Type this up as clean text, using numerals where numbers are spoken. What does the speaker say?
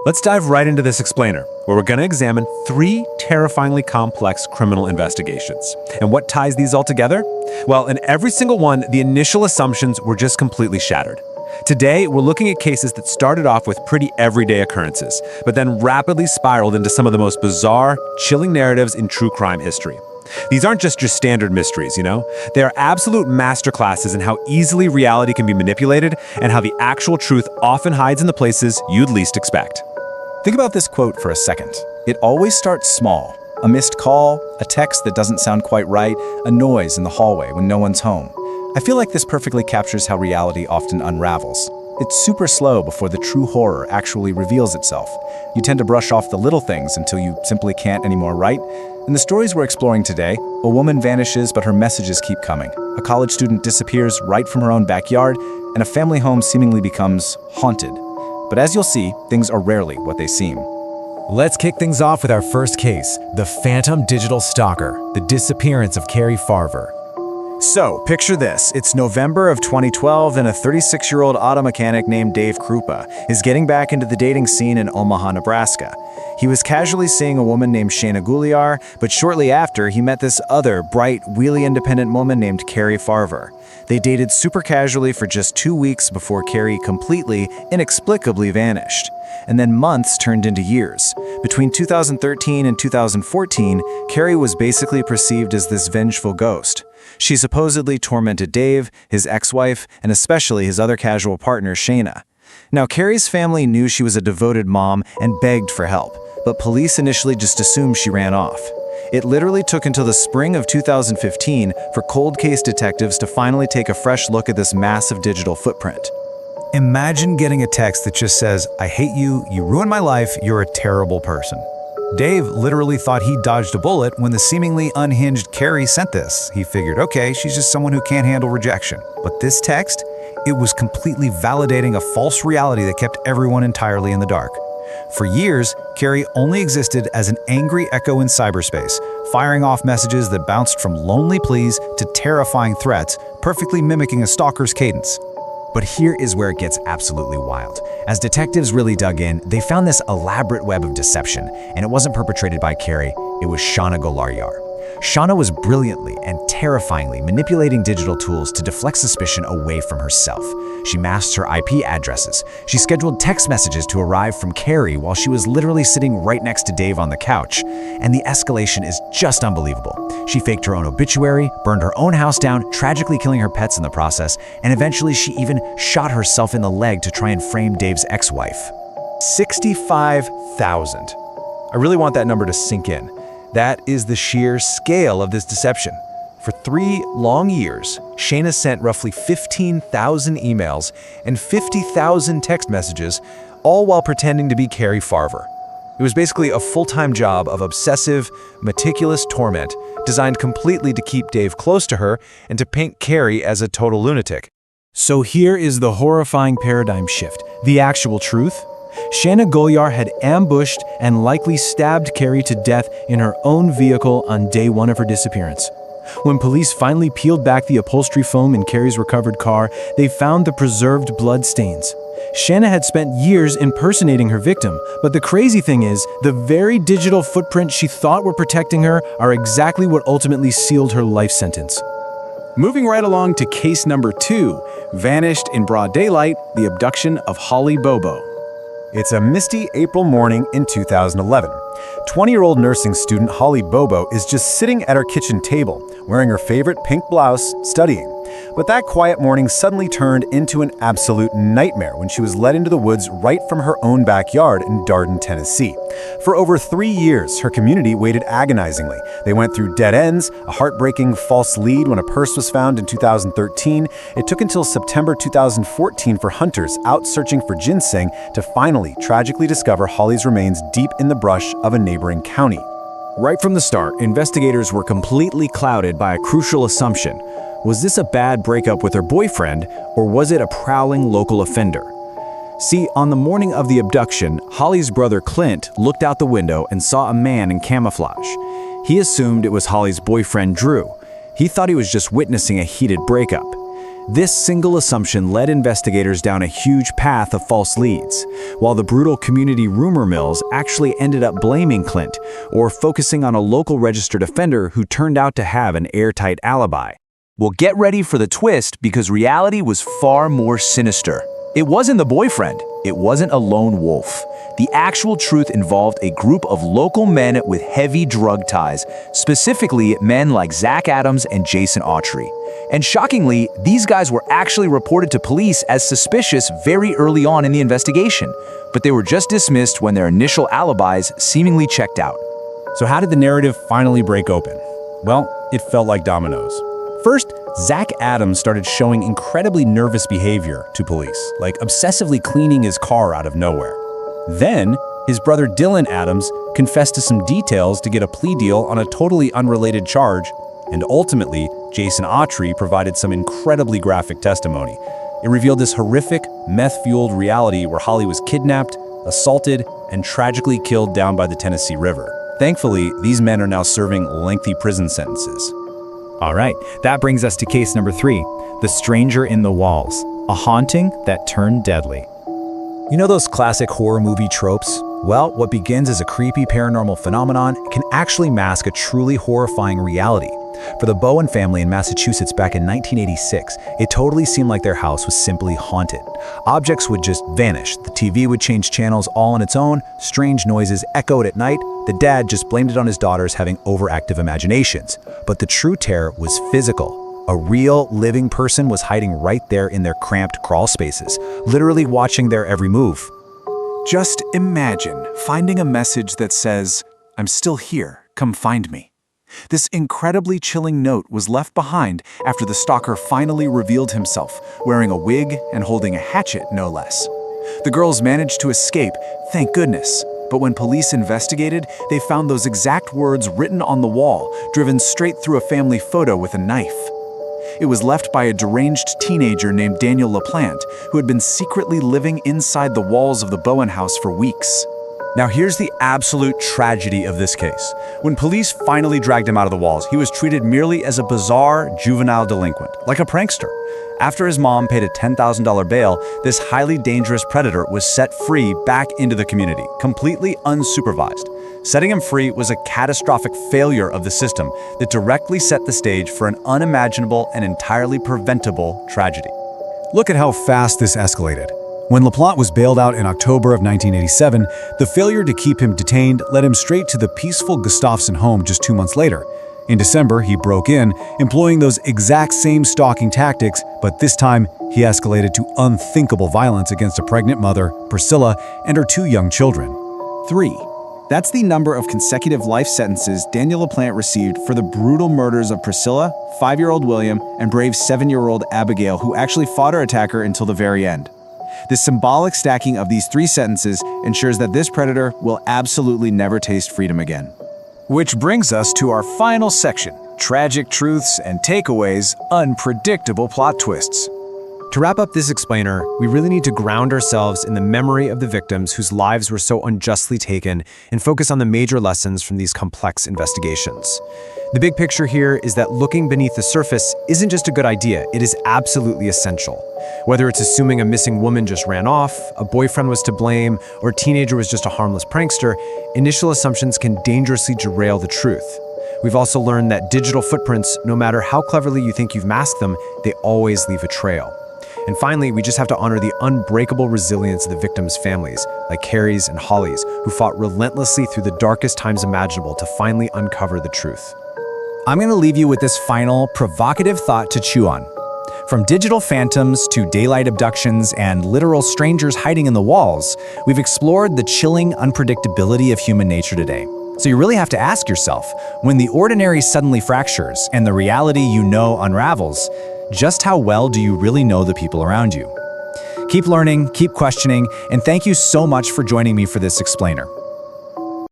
Let's dive right into this explainer, where we're going to examine 3 terrifyingly complex criminal investigations. And what ties these all together? Well, in every single one, the initial assumptions were just completely shattered. Today, we're looking at cases that started off with pretty everyday occurrences, but then rapidly spiraled into some of the most bizarre, chilling narratives in true crime history. These aren't just your standard mysteries, They are absolute masterclasses in how easily reality can be manipulated and how the actual truth often hides in the places you'd least expect. Think about this quote for a second. It always starts small. A missed call, a text that doesn't sound quite right, a noise in the hallway when no one's home. I feel like this perfectly captures how reality often unravels. It's super slow before the true horror actually reveals itself. You tend to brush off the little things until you simply can't anymore, right? In the stories we're exploring today, a woman vanishes but her messages keep coming. A college student disappears right from her own backyard, and a family home seemingly becomes haunted. But as you'll see, things are rarely what they seem. Let's kick things off with our first case, the Phantom Digital Stalker, the disappearance of Carrie Farver. So, picture this. It's November of 2012 and a 36-year-old auto mechanic named Dave Krupa is getting back into the dating scene in Omaha, Nebraska. He was casually seeing a woman named Shayna Gouliar, but shortly after, he met this other, bright, wheelie-independent woman named Carrie Farver. They dated super casually for just 2 weeks before Carrie completely, inexplicably vanished. And then months turned into years. Between 2013 and 2014, Carrie was basically perceived as this vengeful ghost. She supposedly tormented Dave, his ex-wife, and especially his other casual partner, Shayna. Now, Carrie's family knew she was a devoted mom and begged for help, but police initially just assumed she ran off. It literally took until the spring of 2015 for cold case detectives to finally take a fresh look at this massive digital footprint. Imagine getting a text that just says, "I hate you, you ruined my life, you're a terrible person." Dave literally thought he dodged a bullet when the seemingly unhinged Carrie sent this. He figured, okay, she's just someone who can't handle rejection. But this text, it was completely validating a false reality that kept everyone entirely in the dark. For years, Carrie only existed as an angry echo in cyberspace, firing off messages that bounced from lonely pleas to terrifying threats, perfectly mimicking a stalker's cadence. But here is where it gets absolutely wild. As detectives really dug in, they found this elaborate web of deception, and it wasn't perpetrated by Carrie, it was Shayna Gouliar. Shayna was brilliantly and terrifyingly manipulating digital tools to deflect suspicion away from herself. She masked her IP addresses. She scheduled text messages to arrive from Carrie while she was literally sitting right next to Dave on the couch. And the escalation is just unbelievable. She faked her own obituary, burned her own house down, tragically killing her pets in the process, and eventually she even shot herself in the leg to try and frame Dave's ex-wife. 65,000. I really want that number to sink in. That is the sheer scale of this deception. For 3 long years, Shayna sent roughly 15,000 emails and 50,000 text messages, all while pretending to be Carrie Farver. It was basically a full-time job of obsessive, meticulous torment, designed completely to keep Dave close to her and to paint Carrie as a total lunatic. So here is the horrifying paradigm shift. The actual truth? Shayna Gouliar had ambushed and likely stabbed Carrie to death in her own vehicle on day 1 of her disappearance. When police finally peeled back the upholstery foam in Carrie's recovered car, they found the preserved blood stains. Shayna had spent years impersonating her victim, but the crazy thing is, the very digital footprints she thought were protecting her are exactly what ultimately sealed her life sentence. Moving right along to case number 2, vanished in broad daylight, the abduction of Holly Bobo. It's a misty April morning in 2011. 20-year-old nursing student Holly Bobo is just sitting at her kitchen table, wearing her favorite pink blouse, studying. But that quiet morning suddenly turned into an absolute nightmare when she was led into the woods right from her own backyard in Darden, Tennessee. For over 3 years, her community waited agonizingly. They went through dead ends, a heartbreaking false lead when a purse was found in 2013. It took until September 2014 for hunters out searching for ginseng to finally tragically discover Holly's remains deep in the brush of a neighboring county. Right from the start, investigators were completely clouded by a crucial assumption. Was this a bad breakup with her boyfriend, or was it a prowling local offender? See, on the morning of the abduction, Holly's brother Clint looked out the window and saw a man in camouflage. He assumed it was Holly's boyfriend Drew. He thought he was just witnessing a heated breakup. This single assumption led investigators down a huge path of false leads, while the brutal community rumor mills actually ended up blaming Clint, or focusing on a local registered offender who turned out to have an airtight alibi. Well, get ready for the twist, because reality was far more sinister. It wasn't the boyfriend. It wasn't a lone wolf. The actual truth involved a group of local men with heavy drug ties, specifically men like Zach Adams and Jason Autry. And shockingly, these guys were actually reported to police as suspicious very early on in the investigation, but they were just dismissed when their initial alibis seemingly checked out. So how did the narrative finally break open? Well, it felt like dominoes. First, Zach Adams started showing incredibly nervous behavior to police, like obsessively cleaning his car out of nowhere. Then, his brother Dylan Adams confessed to some details to get a plea deal on a totally unrelated charge, and ultimately, Jason Autry provided some incredibly graphic testimony. It revealed this horrific, meth-fueled reality where Holly was kidnapped, assaulted, and tragically killed down by the Tennessee River. Thankfully, these men are now serving lengthy prison sentences. All right, that brings us to case number 3, The Stranger in the Walls, a haunting that turned deadly. You know those classic horror movie tropes? Well, what begins as a creepy paranormal phenomenon can actually mask a truly horrifying reality. For the Bowen family in Massachusetts back in 1986, it totally seemed like their house was simply haunted. Objects would just vanish, the TV would change channels all on its own, strange noises echoed at night, the dad just blamed it on his daughters having overactive imaginations. But the true terror was physical. A real, living person was hiding right there in their cramped crawl spaces, literally watching their every move. Just imagine finding a message that says, "I'm still here, come find me." This incredibly chilling note was left behind after the stalker finally revealed himself, wearing a wig and holding a hatchet, no less. The girls managed to escape, thank goodness. But when police investigated, they found those exact words written on the wall, driven straight through a family photo with a knife. It was left by a deranged teenager named Daniel LaPlante, who had been secretly living inside the walls of the Bowen house for weeks. Now here's the absolute tragedy of this case. When police finally dragged him out of the walls, he was treated merely as a bizarre juvenile delinquent, like a prankster. After his mom paid a $10,000 bail, this highly dangerous predator was set free back into the community, completely unsupervised. Setting him free was a catastrophic failure of the system that directly set the stage for an unimaginable and entirely preventable tragedy. Look at how fast this escalated. When LaPlante was bailed out in October of 1987, the failure to keep him detained led him straight to the peaceful Gustafson home just 2 months later. In December, he broke in, employing those exact same stalking tactics, but this time he escalated to unthinkable violence against a pregnant mother, Priscilla, and her 2 young children. 3. That's the number of consecutive life sentences Daniel LaPlante received for the brutal murders of Priscilla, 5-year-old William, and brave 7-year-old Abigail, who actually fought her attacker until the very end. The symbolic stacking of these 3 sentences ensures that this predator will absolutely never taste freedom again. Which brings us to our final section, tragic truths and takeaways, unpredictable plot twists. To wrap up this explainer, we really need to ground ourselves in the memory of the victims whose lives were so unjustly taken and focus on the major lessons from these complex investigations. The big picture here is that looking beneath the surface isn't just a good idea, it is absolutely essential. Whether it's assuming a missing woman just ran off, a boyfriend was to blame, or a teenager was just a harmless prankster, initial assumptions can dangerously derail the truth. We've also learned that digital footprints, no matter how cleverly you think you've masked them, they always leave a trail. And finally, we just have to honor the unbreakable resilience of the victims' families, like Carrie's and Holly's, who fought relentlessly through the darkest times imaginable to finally uncover the truth. I'm going to leave you with this final, provocative thought to chew on. From digital phantoms to daylight abductions and literal strangers hiding in the walls, we've explored the chilling unpredictability of human nature today. So you really have to ask yourself, when the ordinary suddenly fractures and the reality you know unravels, just how well do you really know the people around you? Keep learning, keep questioning, and thank you so much for joining me for this explainer.